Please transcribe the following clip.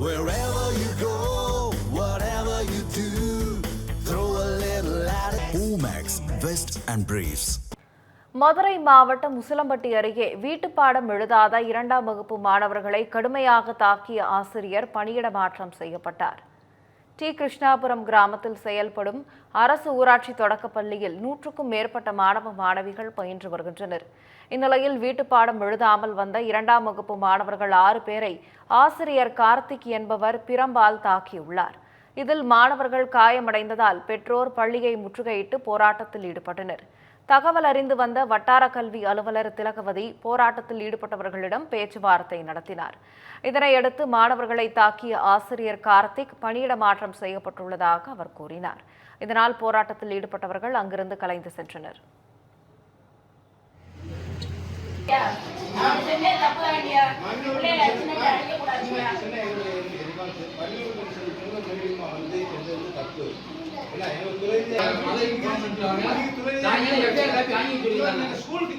Wherever you go, whatever you do, throw a little at it. Omax, Vest and Briefs. Madurai மாவட்டம் உசிலம்பட்டி அருகே வீட்டுப்பாடம் எழுதாத 2ஆம் வகுப்பு மாணவர்களை கடுமையாக தாக்கிய ஆசிரியர் பணியிட மாற்றம் செய்யப்பட்டார். டி. கிருஷ்ணாபுரம் கிராமத்தில் செயல்படும் அரசு ஊராட்சி தொடக்கப்பள்ளியில் 100க்கும் மேற்பட்ட மாணவ மாணவிகள் பயின்று வருகின்றனர். இந்நிலையில் வீட்டுப்பாடம் எழுதாமல் வந்த 2ஆம் வகுப்பு மாணவர்கள் 6 பேரை ஆசிரியர் கார்த்திக் என்பவர் பிரம்பால் தாக்கியுள்ளார். இதில் மாணவர்கள் காயமடைந்ததால் பெற்றோர் பள்ளியை முற்றுகையிட்டு போராட்டத்தில் ஈடுபட்டனர். தகவல் அறிந்து வந்த வட்டார கல்வி அலுவலர் திலகவதி போராட்டத்தில் ஈடுபட்டவர்களிடம் பேச்சுவார்த்தை நடத்தினார். இதனையடுத்து மாணவர்களை தாக்கிய ஆசிரியர் கார்த்திக் பணியிட மாற்றம் செய்யப்பட்டுள்ளதாக அவர் கூறினார். இதனால் போராட்டத்தில் ஈடுபட்டவர்கள் அங்கிருந்து கலைந்து சென்றனர். ஸ்கூலுக்கு